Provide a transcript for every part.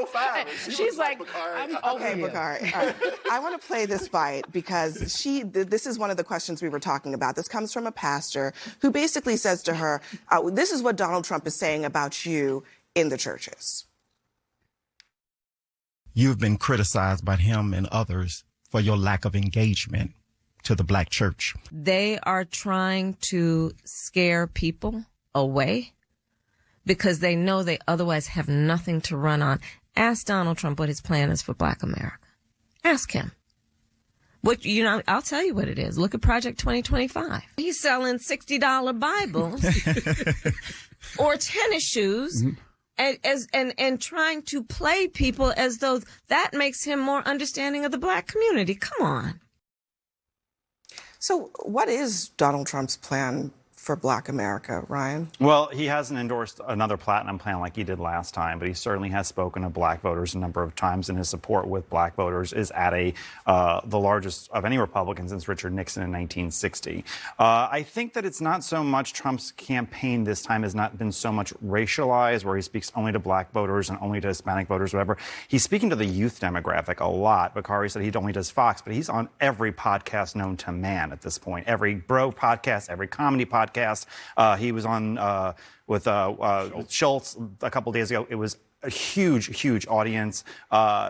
so fine. She's like, Bakari. Okay, Bakari. All right. I want to play this bite because this is one of the questions we were talking about. This comes from a pastor who basically says to her, this is what Donald Trump is saying about you in the churches. You've been criticized by him and others for your lack of engagement to the black church. They are trying to scare people away because they know they otherwise have nothing to run on. Ask Donald Trump what his plan is for Black America. Ask him. I'll tell you what it is. Look at Project 2025. He's selling $60 Bibles or tennis shoes and trying to play people as though that makes him more understanding of the black community. Come on. So what is Donald Trump's plan for Black America, Ryan? Well, he hasn't endorsed another platinum plan like he did last time, but he certainly has spoken of black voters a number of times, and his support with black voters is at the largest of any Republican since Richard Nixon in 1960. I think that it's not so much Trump's campaign this time has not been so much racialized, where he speaks only to black voters and only to Hispanic voters, whatever. He's speaking to the youth demographic a lot. Bakari said he only does Fox, but he's on every podcast known to man at this point. Every bro podcast, every comedy podcast. He was on with Schultz a couple days ago. It was a huge audience.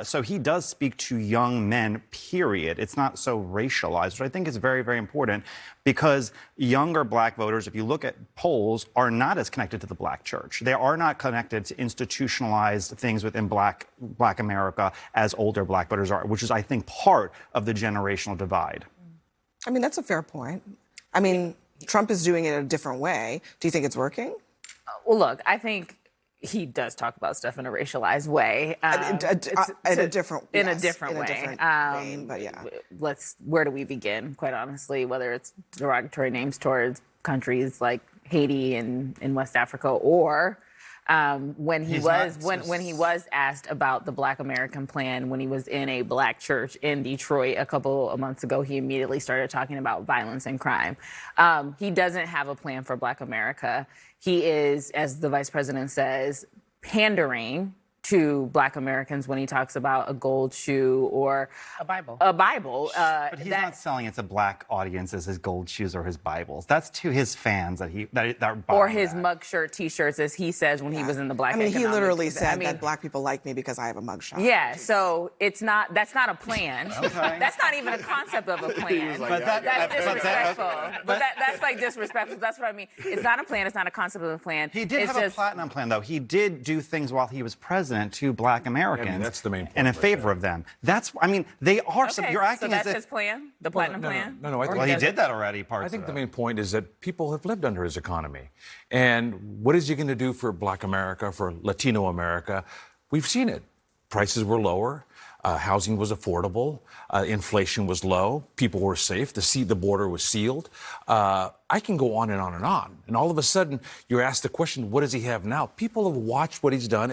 So he does speak to young men, period. It's not so racialized, which I think is very, very important because younger black voters, if you look at polls, are not as connected to the black church. They are not connected to institutionalized things within black America as older black voters are, which is, I think, part of the generational divide. I mean, that's a fair point. I mean, Trump is doing it a different way. Do you think it's working? Well, look, I think he does talk about stuff in a racialized way. In a different way. Vein, but yeah. Where do we begin, quite honestly, whether it's derogatory names towards countries like Haiti and in West Africa or when he was asked about the Black American plan when he was in a black church in Detroit a couple of months ago, he immediately started talking about violence and crime. He doesn't have a plan for Black America. He is, as the vice president says, pandering to Black Americans when he talks about a gold shoe or a Bible. But he's not selling it to black audiences, his gold shoes or his Bibles. That's to his fans that or his mugshot T-shirts, as he says when he was in the Black. I mean, he literally said that black people like me because I have a mugshot. Yeah, so that's not a plan. Okay. That's not even a concept of a plan. That's disrespectful. That's like disrespectful. That's what I mean. It's not a plan. It's not a concept of a plan. He did have a platinum plan, though. He did do things while he was president to black Americans. I mean, that's the main point. And in favor of them. They are. Okay, you're acting so that's as if his plan? The platinum plan? No. He did that already, I think the main point is that people have lived under his economy. And what is he going to do for Black America, for Latino America? We've seen it. Prices were lower. Housing was affordable. Inflation was low. People were safe. The border was sealed. I can go on and on and on. And all of a sudden, you're asked the question, what does he have now? People have watched what he's done,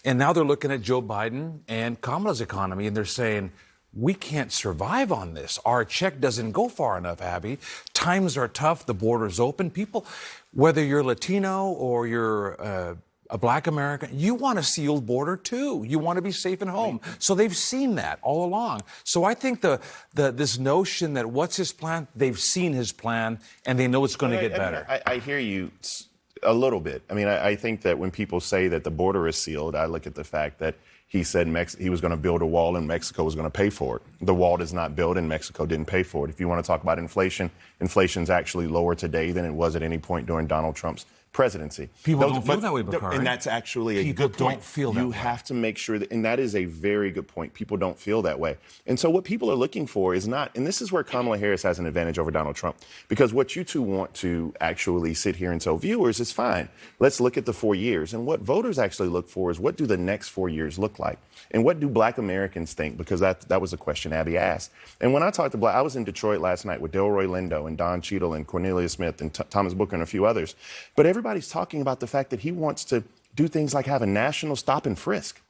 and now they're looking at Joe Biden and Kamala's economy, and they're saying, we can't survive on this. Our check doesn't go far enough, Abby. Times are tough. The border's open. People, whether you're Latino or you're a Black American, you want a sealed border too. You want to be safe at home. So they've seen that all along. So I think this notion that what's his plan, they've seen his plan and they know it's going to get better. I hear you a little bit. I mean, I think that when people say that the border is sealed, I look at the fact that he said he was going to build a wall and Mexico was going to pay for it. The wall is not built and Mexico didn't pay for it. If you want to talk about inflation, inflation's actually lower today than it was at any point during Donald Trump's presidency. People don't feel that way, Bakari. And that's actually a good point. People don't feel that way. You have to make sure that, and that is a very good point. People don't feel that way. And so what people are looking for is not, and this is where Kamala Harris has an advantage over Donald Trump, because what you two want to actually sit here and tell viewers is fine. Let's look at the 4 years. And what voters actually look for is what do the next 4 years look like? And what do Black Americans think? Because that was a question Abby asked. And when I talked to I was in Detroit last night with Delroy Lindo and Don Cheadle and Cornelia Smith and Thomas Booker and a few others. But everybody's talking about the fact that he wants to do things like have a national stop and frisk.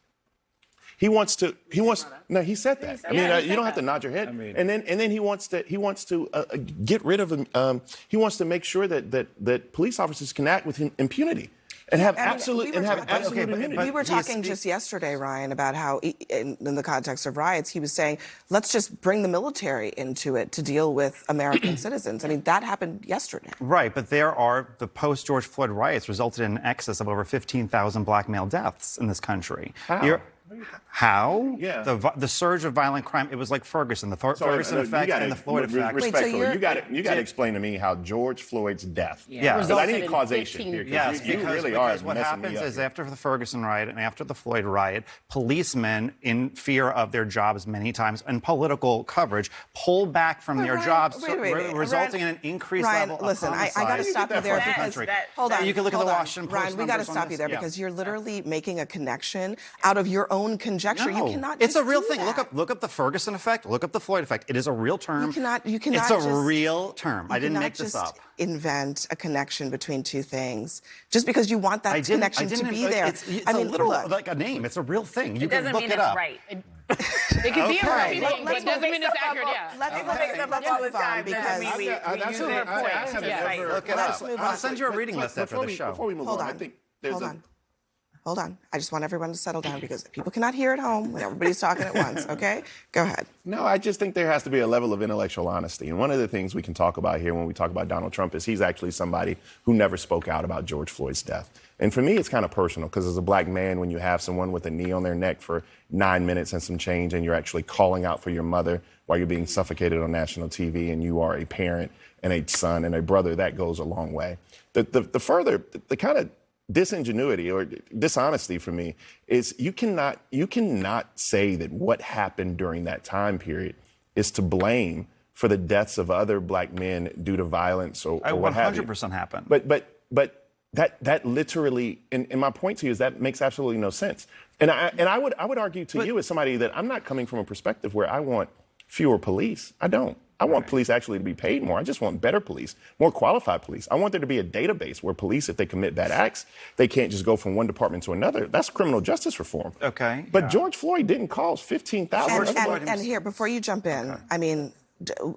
He said that. I mean, you don't have to nod your head. And then he wants to get rid of him. He wants to make sure that police officers can act with impunity. and have I mean, absolute we were absolute immunity. We were talking just yesterday, Ryan, about how, in the context of riots, he was saying, let's just bring the military into it to deal with American citizens. I mean, that happened yesterday. Right, but the post-George Floyd riots resulted in an excess of over 15,000 black male deaths in this country. How? Yeah. The surge of violent crime, it was like Ferguson, the Ferguson effect and the Floyd effect. Respectfully, you got to explain to me how George Floyd's death. Yeah. Because I need causation here. Yes, you really are because what messing me happens up is here. after the Ferguson riot and after the Floyd riot, policemen, in fear of their jobs many times and political coverage, pull back from their jobs, resulting in an increased level of listen, I got to stop you there because hold on. You can look at the Washington Post. Ryan, we got to stop you there because you're literally making a connection out of your own conjecture. No, you cannot. It's a real thing. That. Look up the Ferguson effect. Look up the Floyd effect. It is a real term. You cannot. It's a real term. I didn't make this up. Invent a connection between two things just because you want that connection to be there. It's a literal, like a name. It's a real thing. You can look it up. Right. It could be a right thing, but it doesn't mean it's accurate. Yeah. Let's move on because we use her point. Look it up. I'll send you a reading list after the show. Before we move on, I think there's Hold on. I just want everyone to settle down because people cannot hear at home when everybody's talking at once, okay? Go ahead. No, I just think there has to be a level of intellectual honesty. And one of the things we can talk about here when we talk about Donald Trump is he's actually somebody who never spoke out about George Floyd's death. And for me, it's kind of personal because as a black man, when you have someone with a knee on their neck for 9 minutes and some change and you're actually calling out for your mother while you're being suffocated on national TV and you are a parent and a son and a brother, that goes a long way. The kind of disingenuity or dishonesty for me is you cannot say that what happened during that time period is to blame for the deaths of other black men due to violence or what have you. 100% happened. But that literally, and my point to you is that makes absolutely no sense. And I would argue to you as somebody that I'm not coming from a perspective where I want fewer police. I don't. I want police actually to be paid more. I just want better police, more qualified police. I want there to be a database where police, if they commit bad acts, they can't just go from one department to another. That's criminal justice reform. Okay. But George Floyd didn't cause 15,000. And here, before you jump in, I mean,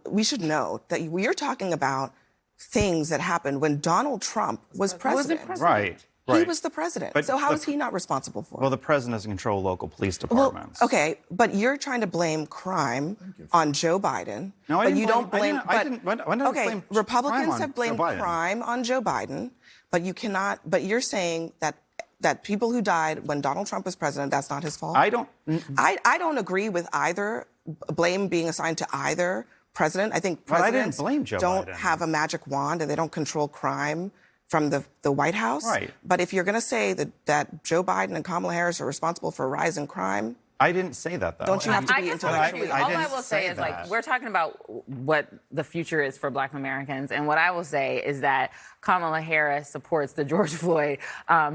we should know that you're talking about things that happened when Donald Trump was president. Right. He was the president. But so how is he not responsible for it? Well, the president doesn't control local police departments. Well, okay, but you're trying to blame crime on Joe Biden. No, I but didn't you don't blame. I didn't blame Republicans have blamed Joe Biden. crime on Joe Biden, but you cannot. But you're saying that people who died when Donald Trump was president, that's not his fault. I don't agree with either blame being assigned to either president. I think presidents don't have a magic wand and they don't control crime from the White House. Right. But if you're going to say that Joe Biden and Kamala Harris are responsible for a rise in crime, I didn't say that, though. Don't you have to be intellectually? All I will say is, like, we're talking about what the future is for Black Americans. And what I will say is that Kamala Harris supports the George Floyd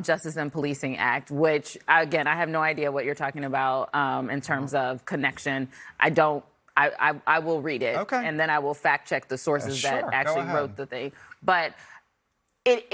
Justice and Policing Act, which, again, I have no idea what you're talking about in terms of connection. I don't. I will read it. Okay. And then I will fact check the sources that actually wrote the thing. But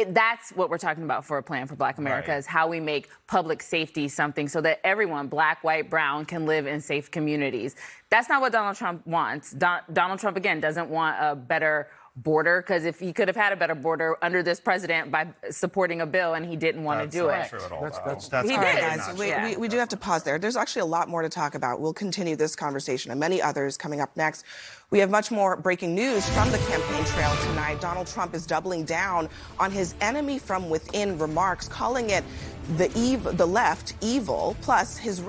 that's what we're talking about for a plan for Black America, is how we make public safety something so that everyone, black, white, brown, can live in safe communities. That's not what Donald Trump wants. Donald Trump, again, doesn't want a better border, because if he could have had a better border under this president by supporting a bill, and he didn't want to do it. True at all, that's he did. Guys, we do have to pause there. There's actually a lot more to talk about. We'll continue this conversation and many others coming up next. We have much more breaking news from the campaign trail tonight. Donald Trump is doubling down on his enemy from within remarks, calling it the left evil, plus his